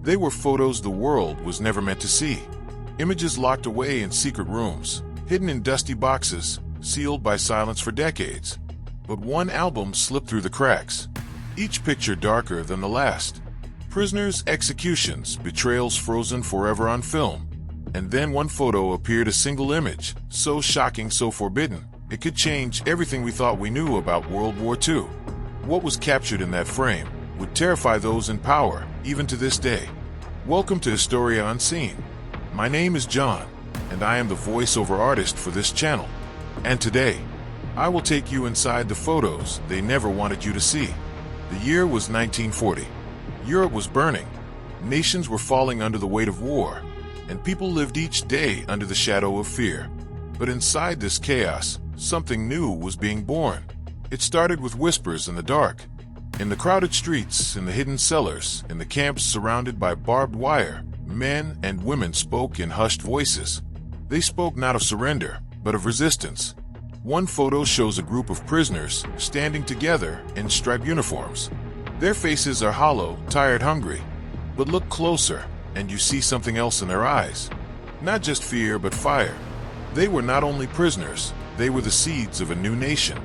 They were photos the world was never meant to see. Images locked away in secret rooms, hidden in dusty boxes, sealed by silence for decades. But one album slipped through the cracks, each picture darker than the last. Prisoners, executions, betrayals frozen forever on film. And then one photo appeared, a single image, so shocking, so forbidden, it could change everything we thought we knew about World War II. What was captured in that frame would terrify those in power, even to this day. Welcome to Historia Unseen. My name is John, and I am the voiceover artist for this channel. And today, I will take you inside the photos they never wanted you to see. The year was 1940. Europe was burning. Nations were falling under the weight of war, and people lived each day under the shadow of fear. But inside this chaos, something new was being born. It started with whispers in the dark. In the crowded streets, in the hidden cellars, in the camps surrounded by barbed wire, men and women spoke in hushed voices. They spoke not of surrender, but of resistance. One photo shows a group of prisoners standing together in striped uniforms. Their faces are hollow, tired, hungry. But look closer, and you see something else in their eyes. Not just fear, but fire. They were not only prisoners, they were the seeds of a new nation.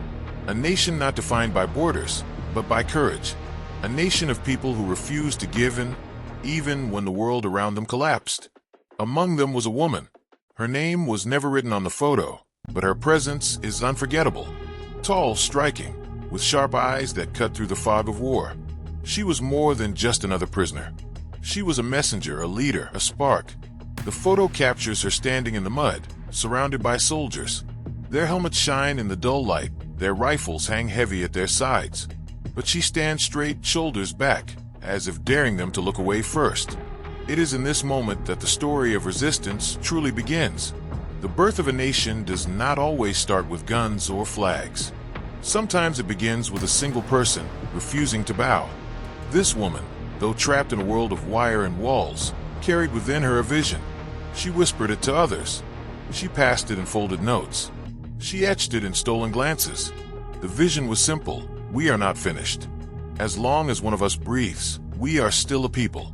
A nation not defined by borders, but by courage. A nation of people who refused to give in, even when the world around them collapsed. Among them was a woman. Her name was never written on the photo, but her presence is unforgettable. Tall, striking, with sharp eyes that cut through the fog of war. She was more than just another prisoner. She was a messenger, a leader, a spark. The photo captures her standing in the mud, surrounded by soldiers. Their helmets shine in the dull light, their rifles hang heavy at their sides. But she stands straight, shoulders back, as if daring them to look away first. It is in this moment that the story of resistance truly begins. The birth of a nation does not always start with guns or flags. Sometimes it begins with a single person refusing to bow. This woman, though trapped in a world of wire and walls, carried within her a vision. She whispered it to others. She passed it in folded notes. She etched it in stolen glances. The vision was simple: we are not finished. As long as one of us breathes, we are still a people.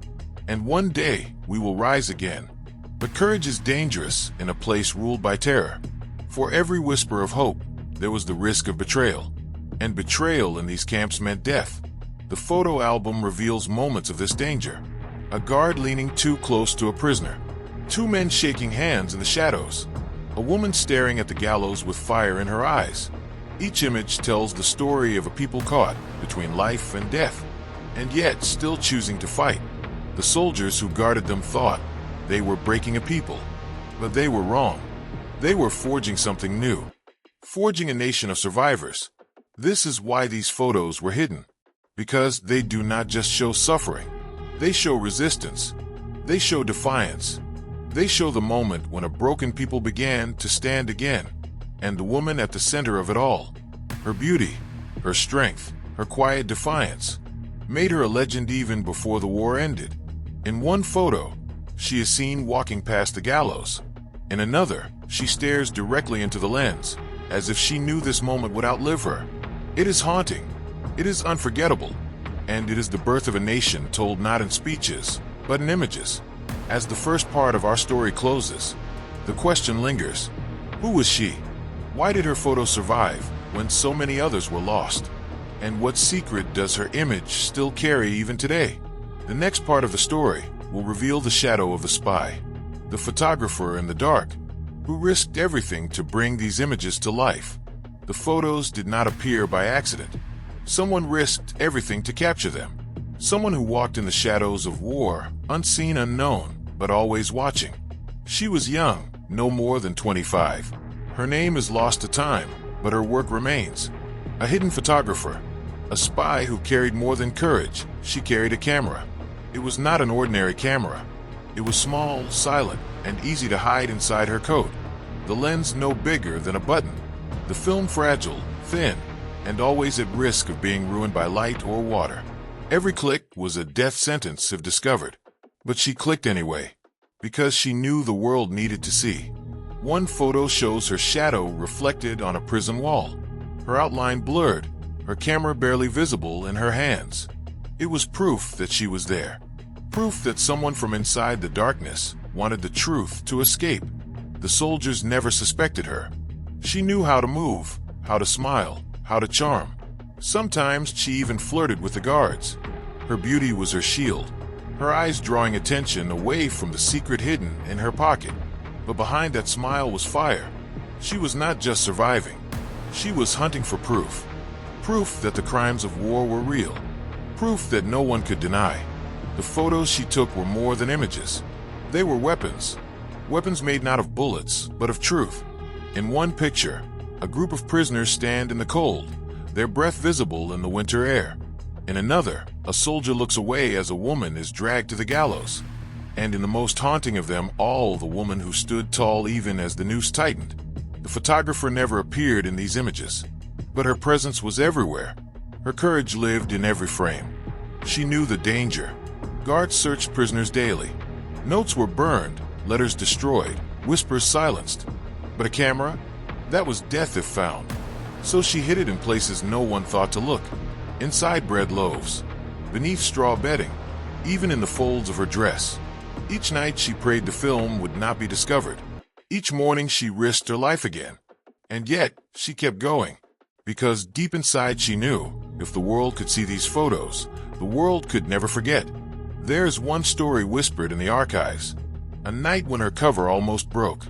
And one day, we will rise again. But courage is dangerous in a place ruled by terror. For every whisper of hope, there was the risk of betrayal. And betrayal in these camps meant death. The photo album reveals moments of this danger. A guard leaning too close to a prisoner. Two men shaking hands in the shadows. A woman staring at the gallows with fire in her eyes. Each image tells the story of a people caught between life and death, and yet still choosing to fight. The soldiers who guarded them thought they were breaking a people, but they were wrong. They were forging something new, forging a nation of survivors. This is why these photos were hidden, because they do not just show suffering. They show resistance. They show defiance. They show the moment when a broken people began to stand again. And the woman at the center of it all, her beauty, her strength, her quiet defiance, made her a legend even before the war ended. In one photo, she is seen walking past the gallows. In another, she stares directly into the lens, as if she knew this moment would outlive her. It is haunting. It is unforgettable. And it is the birth of a nation told not in speeches, but in images. As the first part of our story closes, the question lingers: who was she? Why did her photo survive when so many others were lost? And what secret does her image still carry even today? The next part of the story will reveal the shadow of the spy, the photographer in the dark, who risked everything to bring these images to life. The photos did not appear by accident. Someone risked everything to capture them. Someone who walked in the shadows of war, unseen, unknown, but always watching. She was young, no more than 25. Her name is lost to time, but her work remains. A hidden photographer, a spy who carried more than courage. She carried a camera. It was not an ordinary camera. It was small, silent, and easy to hide inside her coat. The lens no bigger than a button. The film fragile, thin, and always at risk of being ruined by light or water. Every click was a death sentence if discovered. But she clicked anyway, because she knew the world needed to see. One photo shows her shadow reflected on a prison wall. Her outline blurred, her camera barely visible in her hands. It was proof that she was there. Proof that someone from inside the darkness wanted the truth to escape. The soldiers never suspected her. She knew how to move, how to smile, how to charm. Sometimes she even flirted with the guards. Her beauty was her shield, her eyes drawing attention away from the secret hidden in her pocket. But behind that smile was fire. She was not just surviving. She was hunting for proof. Proof that the crimes of war were real. Proof that no one could deny. The photos she took were more than images. They were weapons. Weapons made not of bullets, but of truth. In one picture, a group of prisoners stand in the cold, their breath visible in the winter air. In another, a soldier looks away as a woman is dragged to the gallows. And in the most haunting of them all, the woman who stood tall even as the noose tightened. The photographer never appeared in these images, but her presence was everywhere. Her courage lived in every frame. She knew the danger. Guards searched prisoners daily. Notes were burned, letters destroyed, whispers silenced. But a camera? That was death if found. So she hid it in places no one thought to look. Inside bread loaves, beneath straw bedding, even in the folds of her dress. Each night she prayed the film would not be discovered. Each morning she risked her life again. And yet, she kept going. Because deep inside she knew, if the world could see these photos, the world could never forget. There's one story whispered in the archives. A night when her cover almost broke.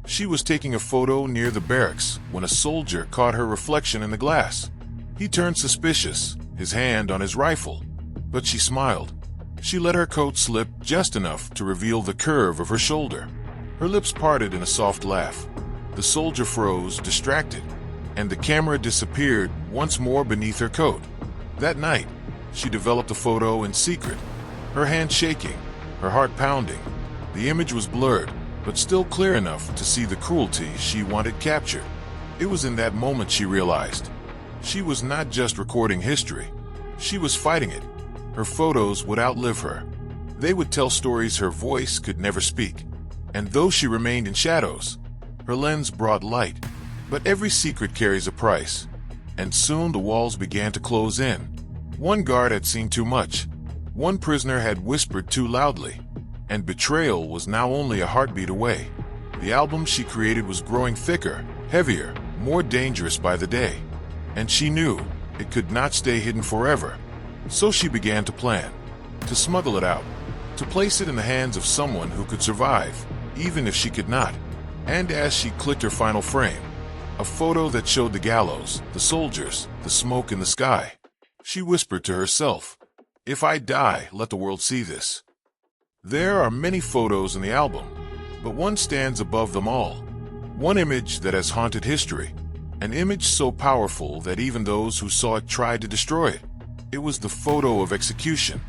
She was taking a photo near the barracks when a soldier caught her reflection in the glass. He turned suspicious, his hand on his rifle. But she smiled. She let her coat slip just enough to reveal the curve of her shoulder. Her lips parted in a soft laugh. The soldier froze, distracted, and the camera disappeared once more beneath her coat. That night, she developed the photo in secret, her hand shaking, her heart pounding. The image was blurred, but still clear enough to see the cruelty she wanted captured. It was in that moment she realized. She was not just recording history. She was fighting it. Her photos would outlive her. They would tell stories her voice could never speak. And though she remained in shadows, her lens brought light. But every secret carries a price. And soon the walls began to close in. One guard had seen too much. One prisoner had whispered too loudly. And betrayal was now only a heartbeat away. The album she created was growing thicker, heavier, more dangerous by the day. And she knew it could not stay hidden forever. So she began to plan, to smuggle it out, to place it in the hands of someone who could survive, even if she could not. And as she clicked her final frame, a photo that showed the gallows, the soldiers, the smoke in the sky, she whispered to herself, "If I die, let the world see this." There are many photos in the album, but one stands above them all. One image that has haunted history, an image so powerful that even those who saw it tried to destroy it. It was the photo of execution.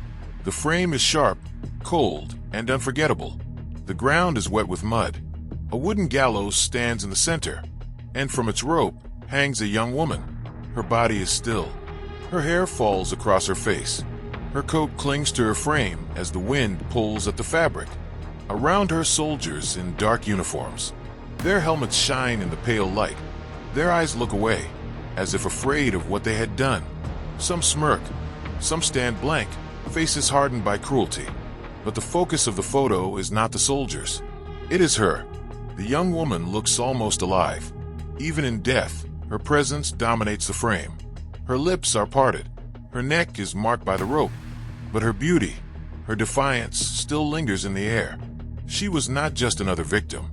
The frame is sharp, cold, and unforgettable. The ground is wet with mud. A wooden gallows stands in the center, and from its rope hangs a young woman. Her body is still. Her hair falls across her face. Her coat clings to her frame as the wind pulls at the fabric. Around her, soldiers in dark uniforms. Their helmets shine in the pale light. Their eyes look away, as if afraid of what they had done. Some smirk, some stand blank, faces hardened by cruelty. But the focus of the photo is not the soldiers. It is her. The young woman looks almost alive. Even in death, her presence dominates the frame. Her lips are parted. Her neck is marked by the rope. But her beauty, her defiance, still lingers in the air. She was not just another victim.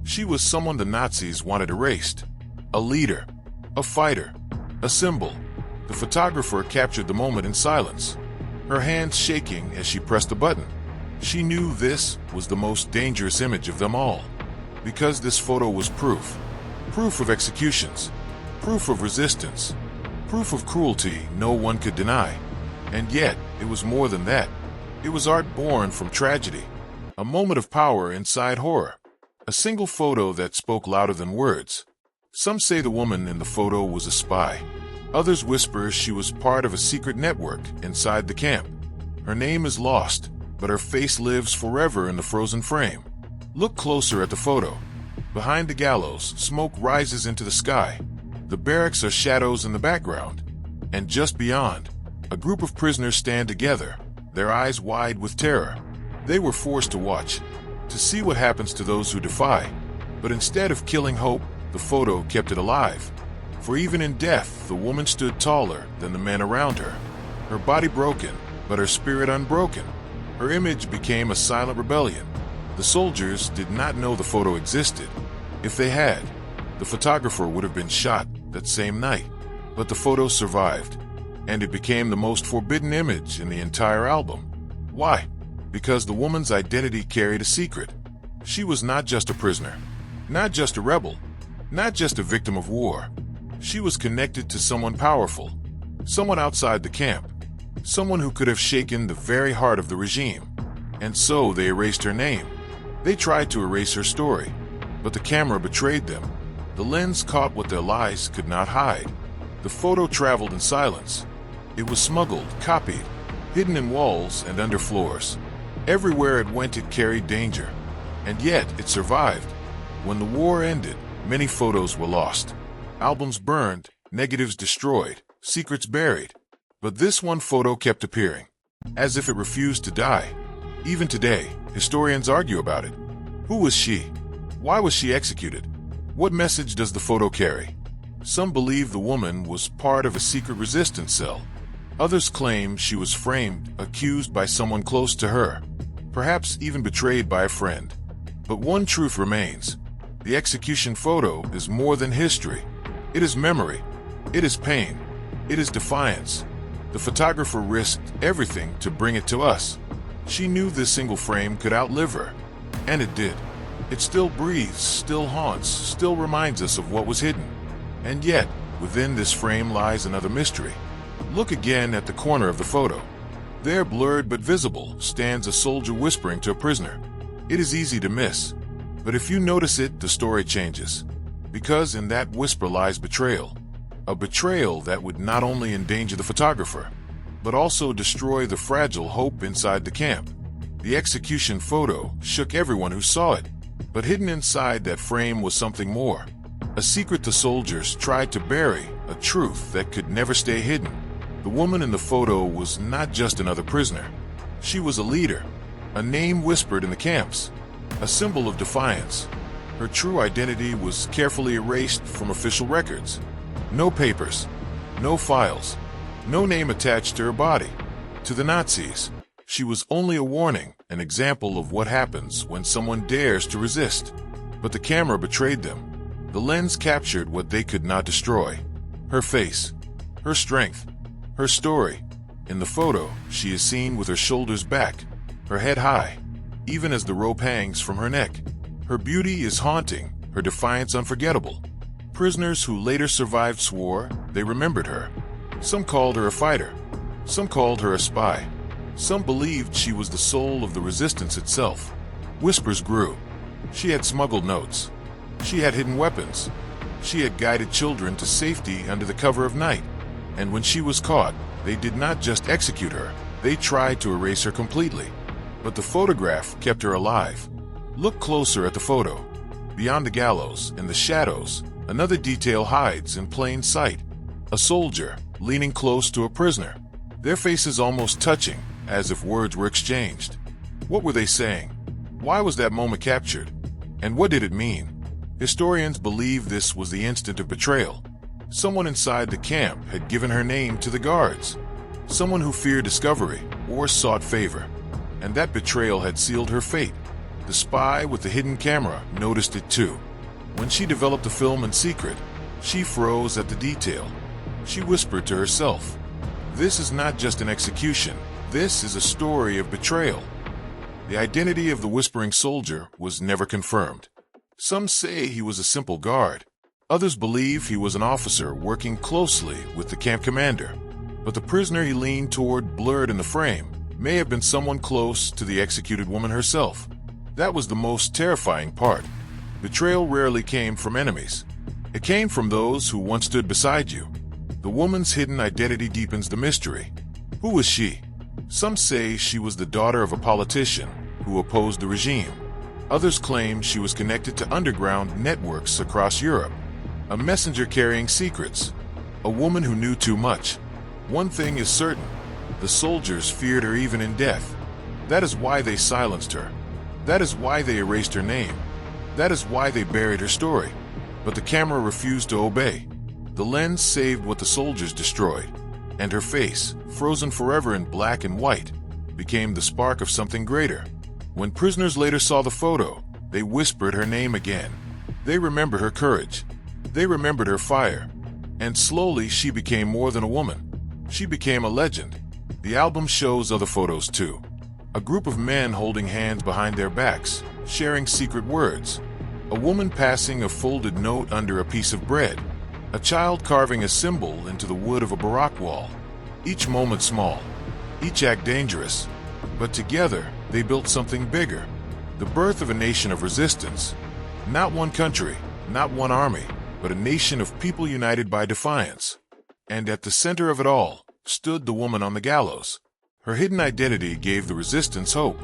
She was someone the Nazis wanted erased. A leader, a fighter, a symbol. The photographer captured the moment in silence, her hands shaking as she pressed the button. She knew this was the most dangerous image of them all, because this photo was proof. Proof of executions, proof of resistance, proof of cruelty no one could deny. And yet, it was more than that. It was art born from tragedy, a moment of power inside horror, a single photo that spoke louder than words. Some say the woman in the photo was a spy. Others whisper she was part of a secret network inside the camp. Her name is lost, but her face lives forever in the frozen frame. Look closer at the photo. Behind the gallows, smoke rises into the sky. The barracks are shadows in the background. And just beyond, a group of prisoners stand together, their eyes wide with terror. They were forced to watch, to see what happens to those who defy. But instead of killing hope, the photo kept it alive. For even in death, the woman stood taller than the men around her. Her body broken, but her spirit unbroken. Her image became a silent rebellion. The soldiers did not know the photo existed. If they had, the photographer would have been shot that same night. But the photo survived, and it became the most forbidden image in the entire album. Why? Because the woman's identity carried a secret. She was not just a prisoner, not just a rebel, not just a victim of war. She was connected to someone powerful, someone outside the camp, someone who could have shaken the very heart of the regime. And so they erased her name. They tried to erase her story, but the camera betrayed them. The lens caught what their lies could not hide. The photo traveled in silence. It was smuggled, copied, hidden in walls and under floors. Everywhere it went, it carried danger. And yet, it survived. When the war ended, many photos were lost. Albums burned, negatives destroyed, secrets buried. But this one photo kept appearing, as if it refused to die. Even today, historians argue about it. Who was she? Why was she executed? What message does the photo carry? Some believe the woman was part of a secret resistance cell. Others claim she was framed, accused by someone close to her, perhaps even betrayed by a friend. But one truth remains. The execution photo is more than history. It is memory. It is pain. It is defiance. The photographer risked everything to bring it to us. She knew this single frame could outlive her. And it did. It still breathes, still haunts, still reminds us of what was hidden. And yet, within this frame lies another mystery. Look again at the corner of the photo. There, blurred but visible, stands a soldier whispering to a prisoner. It is easy to miss. But if you notice it, the story changes. Because in that whisper lies betrayal. A betrayal that would not only endanger the photographer, but also destroy the fragile hope inside the camp. The execution photo shook everyone who saw it. But hidden inside that frame was something more. A secret the soldiers tried to bury, a truth that could never stay hidden. The woman in the photo was not just another prisoner. She was a leader, a name whispered in the camps, a symbol of defiance. Her true identity was carefully erased from official records. No papers, no files, no name attached to her body. To the Nazis, she was only a warning, an example of what happens when someone dares to resist. But the camera betrayed them. The lens captured what they could not destroy. Her face, her strength, her story. In the photo, she is seen with her shoulders back, her head high, even as the rope hangs from her neck. Her beauty is haunting, her defiance unforgettable. Prisoners who later survived swore they remembered her. Some called her a fighter. Some called her a spy. Some believed she was the soul of the resistance itself. Whispers grew. She had smuggled notes. She had hidden weapons. She had guided children to safety under the cover of night. And when she was caught, they did not just execute her. They tried to erase her completely. But the photograph kept her alive. Look closer at the photo. Beyond the gallows, in the shadows, another detail hides in plain sight. A soldier, leaning close to a prisoner. Their faces almost touching, as if words were exchanged. What were they saying? Why was that moment captured? And what did it mean? Historians believe this was the instant of betrayal. Someone inside the camp had given her name to the guards. Someone who feared discovery or sought favor. And that betrayal had sealed her fate. The spy with the hidden camera noticed it too. When she developed the film in secret, she froze at the detail. She whispered to herself, "This is not just an execution. This is a story of betrayal." The identity of the whispering soldier was never confirmed. Some say he was a simple guard. Others believe he was an officer working closely with the camp commander. But the prisoner he leaned toward, blurred in the frame, may have been someone close to the executed woman herself. That was the most terrifying part. Betrayal rarely came from enemies. It came from those who once stood beside you. The woman's hidden identity deepens the mystery. Who was she? Some say she was the daughter of a politician who opposed the regime. Others claim she was connected to underground networks across Europe. A messenger carrying secrets. A woman who knew too much. One thing is certain. The soldiers feared her even in death. That is why they silenced her. That is why they erased her name. That is why they buried her story. But the camera refused to obey. The lens saved what the soldiers destroyed, and her face, frozen forever in black and white, became the spark of something greater. When prisoners later saw the photo, they whispered her name again. They remembered her courage. They remembered her fire. And slowly she became more than a woman. She became a legend. The album shows other photos too. A group of men holding hands behind their backs, sharing secret words. A woman passing a folded note under a piece of bread. A child carving a symbol into the wood of a Baroque wall. Each moment small, each act dangerous, but together they built something bigger. The birth of a nation of resistance. Not one country, not one army, but a nation of people united by defiance. And at the center of it all stood the woman on the gallows. Her hidden identity gave the resistance hope.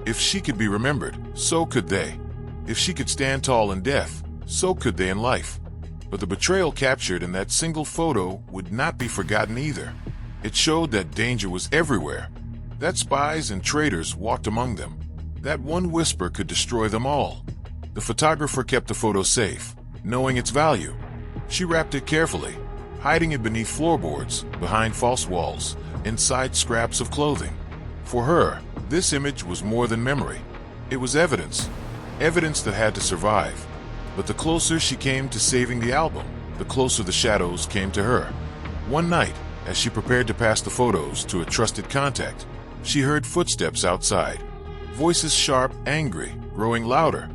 If she could be remembered, so could they. If she could stand tall in death, so could they in life. But the betrayal captured in that single photo would not be forgotten either. It showed that danger was everywhere, that spies and traitors walked among them, that one whisper could destroy them all. The photographer kept the photo safe, knowing its value. She wrapped it carefully, hiding it beneath floorboards, behind false walls, inside scraps of clothing. For her, this image was more than memory. It was evidence, evidence that had to survive. But the closer she came to saving the album, the closer the shadows came to her. One night, as she prepared to pass the photos to a trusted contact, she heard footsteps outside. Voices sharp, angry, growing louder.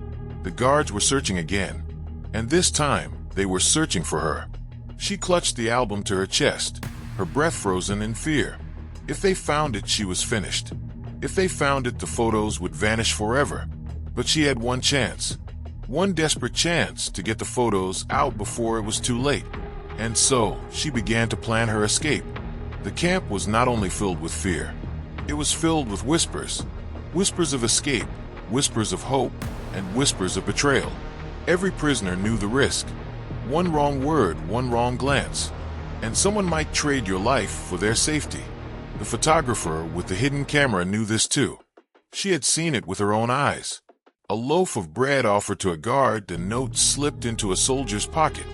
The guards were searching again. And this time, they were searching for her. She clutched the album to her chest, her breath frozen in fear. If they found it, she was finished. If they found it, the photos would vanish forever. But she had one chance. One desperate chance to get the photos out before it was too late. And so, she began to plan her escape. The camp was not only filled with fear. It was filled with whispers. Whispers of escape, whispers of hope, and whispers of betrayal. Every prisoner knew the risk. One wrong word, one wrong glance, and someone might trade your life for their safety. The photographer with the hidden camera knew this too. She had seen it with her own eyes. A loaf of bread offered to a guard, the note slipped into a soldier's pocket.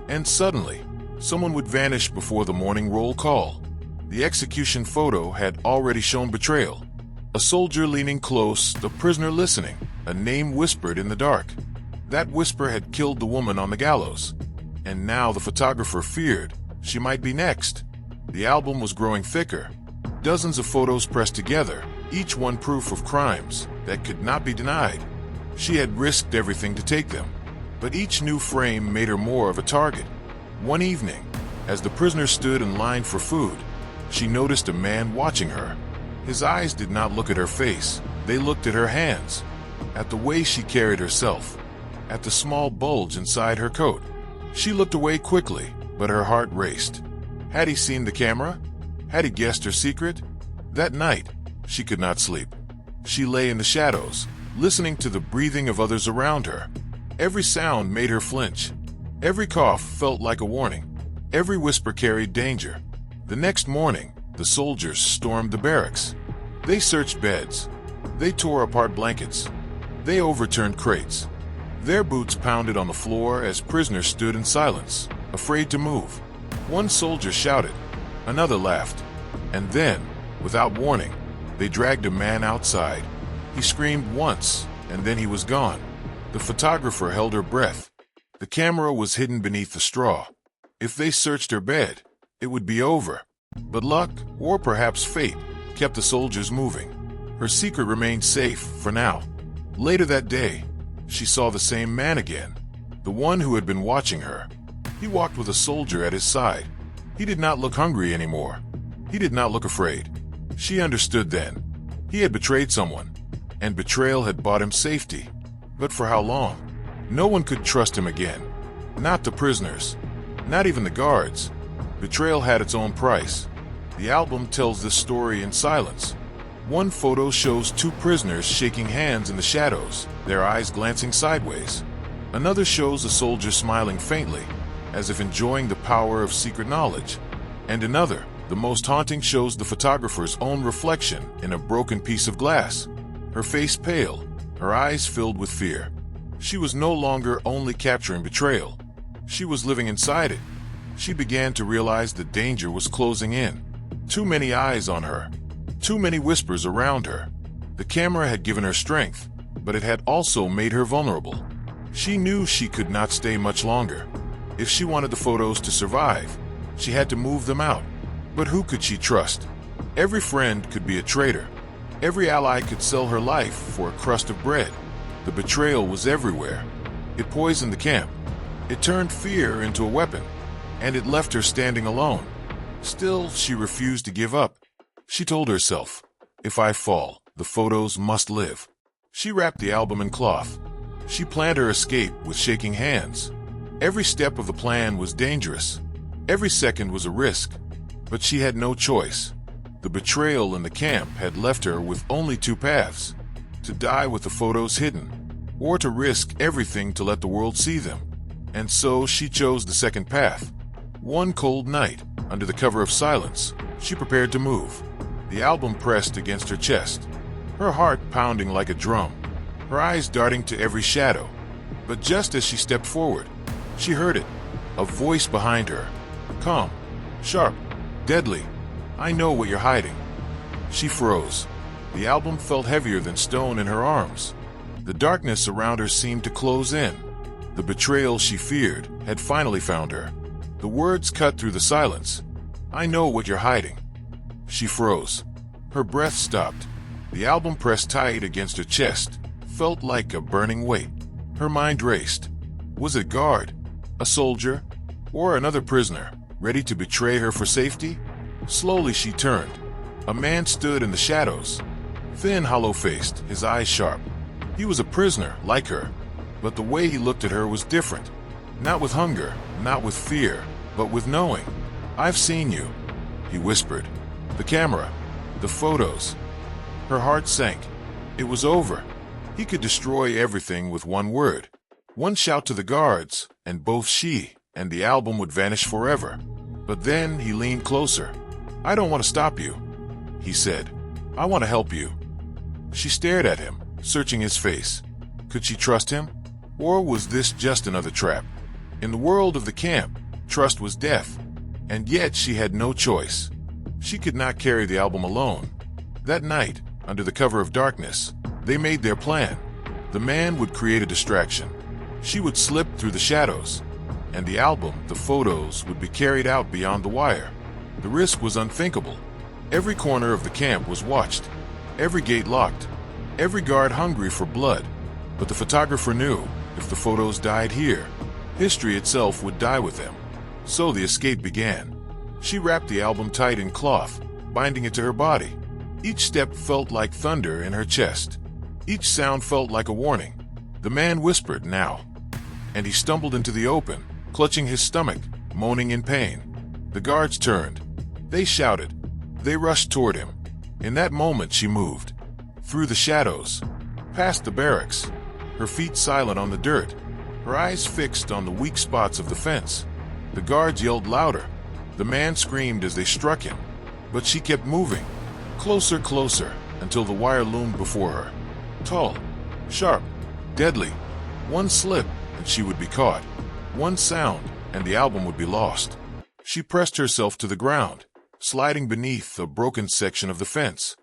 And suddenly, someone would vanish before the morning roll call. The execution photo had already shown betrayal. A soldier leaning close, the prisoner listening, a name whispered in the dark. That whisper had killed the woman on the gallows. And now the photographer feared she might be next. The album was growing thicker. Dozens of photos pressed together, each one proof of crimes that could not be denied. She had risked everything to take them, but each new frame made her more of a target. One evening, as the prisoner stood in line for food, she noticed a man watching her. His eyes did not look at her face, they looked at her hands, at the way she carried herself, at the small bulge inside her coat. She looked away quickly, but her heart raced. Had he seen the camera? Had he guessed her secret? That night, she could not sleep. She lay in the shadows, listening to the breathing of others around her. Every sound made her flinch. Every cough felt like a warning. Every whisper carried danger. The next morning, the soldiers stormed the barracks. They searched beds. They tore apart blankets. They overturned crates. Their boots pounded on the floor as prisoners stood in silence, afraid to move. One soldier shouted. Another laughed. And then, without warning, they dragged a man outside. He screamed once, and then he was gone. The photographer held her breath. The camera was hidden beneath the straw. If they searched her bed, it would be over. But luck, or perhaps fate, kept the soldiers moving. Her secret remained safe for now. Later that day, she saw the same man again, the one who had been watching her. He walked with a soldier at his side. He did not look hungry anymore. He did not look afraid. She understood then. He had betrayed someone, and betrayal had bought him safety. But for how long? No one could trust him again. Not the prisoners. Not even the guards. Betrayal had its own price. The album tells this story in silence. One photo shows two prisoners shaking hands in the shadows, their eyes glancing sideways. Another shows a soldier smiling faintly, as if enjoying the power of secret knowledge. And another, The most haunting shows the photographer's own reflection in a broken piece of glass. Her face pale, her eyes filled with fear. She was no longer only capturing betrayal. She was living inside it. She began to realize the danger was closing in. Too many eyes on her. Too many whispers around her. The camera had given her strength, but it had also made her vulnerable. She knew she could not stay much longer. If she wanted the photos to survive, she had to move them out. But who could she trust? Every friend could be a traitor. Every ally could sell her life for a crust of bread. The betrayal was everywhere. It poisoned the camp. It turned fear into a weapon, and it left her standing alone. Still, she refused to give up. She told herself, if I fall, the photos must live. She wrapped the album in cloth. She planned her escape with shaking hands. Every step of the plan was dangerous. Every second was a risk. But she had no choice. The betrayal in the camp had left her with only two paths: to die with the photos hidden, or to risk everything to let the world see them. And so she chose the second path. One cold night, under the cover of silence, she prepared to move. The album pressed against her chest, her heart pounding like a drum, her eyes darting to every shadow. But just as she stepped forward, she heard it, a voice behind her. Calm, sharp, deadly. I know what you're hiding. She froze. The album felt heavier than stone in her arms. The darkness around her seemed to close in. The betrayal she feared had finally found her. The words cut through the silence. I know what you're hiding. She froze. Her breath stopped. The album pressed tight against her chest felt like a burning weight. Her mind raced. Was it a guard, a soldier, or another prisoner, ready to betray her for safety? Slowly she turned. A man stood in the shadows, thin, hollow-faced, his eyes sharp. He was a prisoner, like her, but the way he looked at her was different. Not with hunger, not with fear, but with knowing. I've seen you, he whispered. The camera, the photos. Her heart sank. It was over. He could destroy everything with one word. One shout to the guards, and both she and the album would vanish forever. But then he leaned closer. I don't want to stop you, he said. I want to help you. She stared at him, searching his face. Could she trust him? Or was this just another trap? In the world of the camp, trust was death. And yet she had no choice. She could not carry the album alone. That night, under the cover of darkness, they made their plan. The man would create a distraction. She would slip through the shadows. And the album, the photos, would be carried out beyond the wire. The risk was unthinkable. Every corner of the camp was watched. Every gate locked. Every guard hungry for blood. But the photographer knew, if the photos died here, history itself would die with them. So the escape began. She wrapped the album tight in cloth, binding it to her body. Each step felt like thunder in her chest. Each sound felt like a warning. The man whispered now. And he stumbled into the open, clutching his stomach, moaning in pain. The guards turned. They shouted. They rushed toward him. In that moment she moved. Through the shadows. Past the barracks. Her feet silent on the dirt. Her eyes fixed on the weak spots of the fence. The guards yelled louder. The man screamed as they struck him. But she kept moving. Closer, closer, until the wire loomed before her. Tall, sharp, deadly. One slip, and she would be caught. One sound, and the album would be lost. She pressed herself to the ground, sliding beneath a broken section of the fence.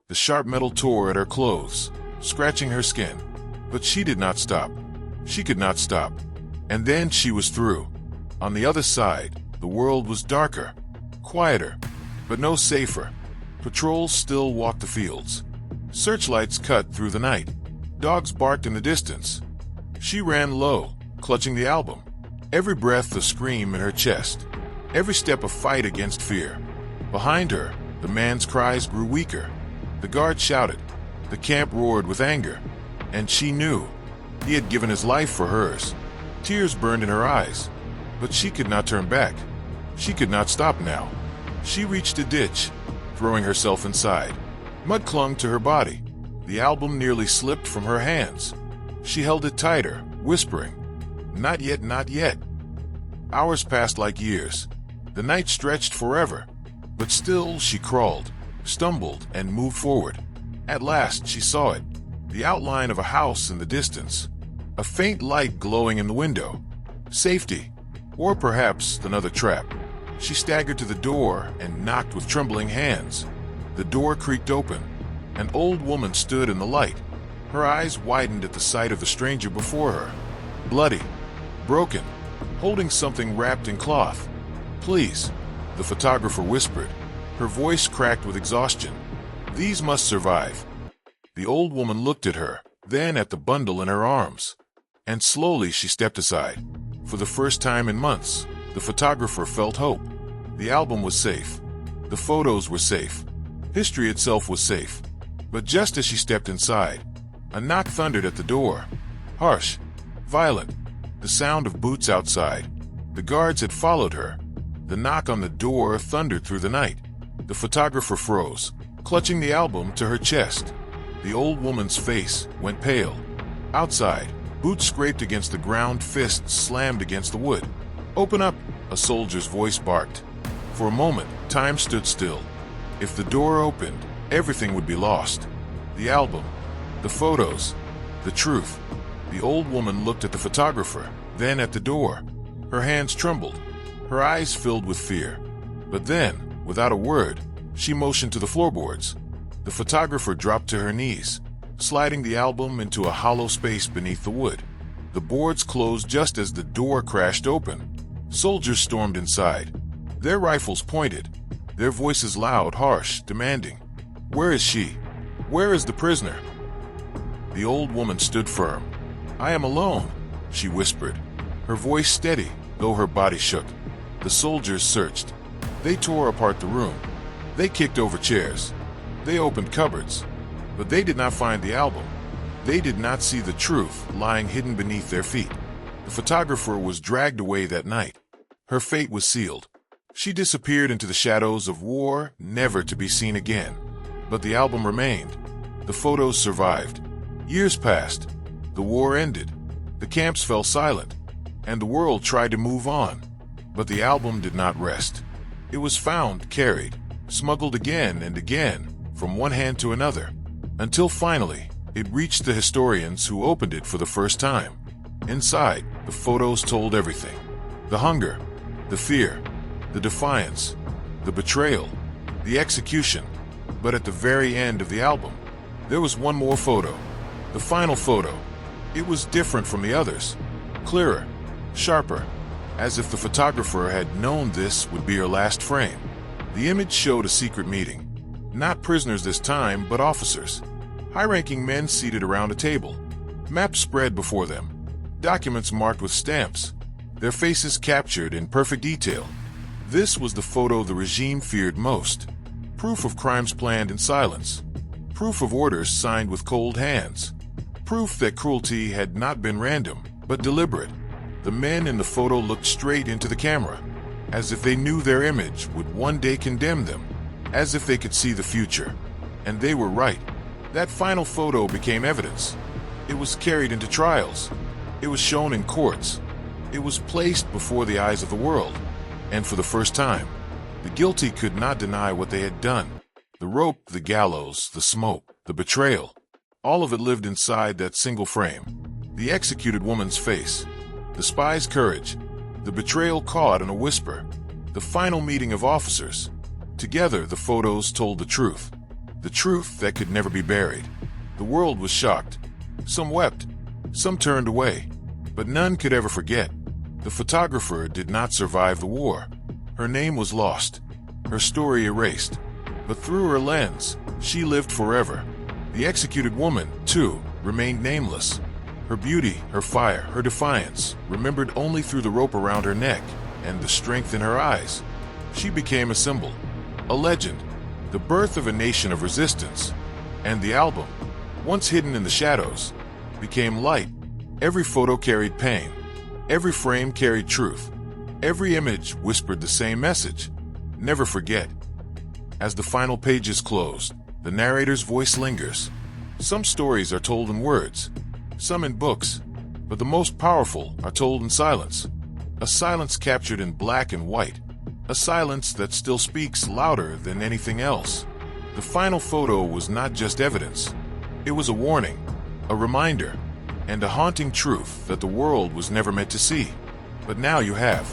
The sharp metal tore at her clothes, scratching her skin. But she did not stop. She could not stop. And then she was through. On the other side, the world was darker, quieter, but no safer. Patrols still walked the fields. Searchlights cut through the night. Dogs barked in the distance. She ran low, clutching the album. Every breath a scream in her chest. Every step a fight against fear. Behind her, the man's cries grew weaker. The guard shouted. The camp roared with anger. And she knew. He had given his life for hers. Tears burned in her eyes. But she could not turn back. She could not stop now. She reached a ditch, throwing herself inside. Mud clung to her body. The album nearly slipped from her hands. She held it tighter, whispering, "Not yet, not yet." Hours passed like years. The night stretched forever. But still she crawled, stumbled, and moved forward. At last she saw it, the outline of a house in the distance, a faint light glowing in the window. Safety, or perhaps another trap. She staggered to the door and knocked with trembling hands. The door creaked open. An old woman stood in the light. Her eyes widened at the sight of the stranger before her. Bloody, broken, holding something wrapped in cloth. "Please," the photographer whispered. Her voice cracked with exhaustion. "These must survive." The old woman looked at her, then at the bundle in her arms. And slowly she stepped aside. For the first time in months, the photographer felt hope. The album was safe. The photos were safe. History itself was safe. But just as she stepped inside, a knock thundered at the door. Harsh, violent, the sound of boots outside. The guards had followed her. The knock on the door thundered through the night. The photographer froze, clutching the album to her chest. The old woman's face went pale. Outside, boots scraped against the ground, fists slammed against the wood. "Open up," a soldier's voice barked. For a moment, time stood still. If the door opened, everything would be lost. The album, the photos, the truth. The old woman looked at the photographer, then at the door. Her hands trembled. Her eyes filled with fear. But then, without a word, she motioned to the floorboards. The photographer dropped to her knees, sliding the album into a hollow space beneath the wood. The boards closed just as the door crashed open. Soldiers stormed inside, their rifles pointed, their voices loud, harsh, demanding. "Where is she? Where is the prisoner?" The old woman stood firm. "I am alone," she whispered, her voice steady, though her body shook. The soldiers searched. They tore apart the room. They kicked over chairs. They opened cupboards. But they did not find the album. They did not see the truth lying hidden beneath their feet. The photographer was dragged away that night. Her fate was sealed. She disappeared into the shadows of war, never to be seen again. But the album remained. The photos survived. Years passed. The war ended. The camps fell silent. And the world tried to move on. But the album did not rest. It was found, carried, smuggled again and again, from one hand to another, until finally it reached the historians who opened it for the first time. Inside, the photos told everything. The hunger, the fear, the defiance, the betrayal, the execution. But at the very end of the album, there was one more photo. The final photo. It was different from the others. Clearer, sharper, as if the photographer had known this would be her last frame. The image showed a secret meeting. Not prisoners this time, but officers. High-ranking men seated around a table. Maps spread before them. Documents marked with stamps. Their faces captured in perfect detail. This was the photo the regime feared most. Proof of crimes planned in silence. Proof of orders signed with cold hands. Proof that cruelty had not been random, but deliberate. The men in the photo looked straight into the camera, as if they knew their image would one day condemn them, as if they could see the future. And they were right. That final photo became evidence. It was carried into trials. It was shown in courts. It was placed before the eyes of the world. And for the first time, the guilty could not deny what they had done. The rope, the gallows, the smoke, the betrayal, all of it lived inside that single frame. The executed woman's face, the spy's courage, the betrayal caught in a whisper, the final meeting of officers. Together, the photos told the truth that could never be buried. The world was shocked. Some wept, some turned away, but none could ever forget. The photographer did not survive the war. Her name was lost, her story erased, but through her lens, she lived forever. The executed woman, too, remained nameless. Her beauty, her fire, her defiance, remembered only through the rope around her neck and the strength in her eyes. She became a symbol, a legend, the birth of a nation of resistance. And the album, once hidden in the shadows, became light. Every photo carried pain. Every frame carried truth. Every image whispered the same message: never forget. As the final pages closed, the narrator's voice lingers. Some stories are told in words, some in books, but the most powerful are told in silence. A silence captured in black and white, A silence that still speaks louder than anything else. The final photo was not just evidence. It was a warning, a reminder, and a haunting truth that the world was never meant to see. But now you have.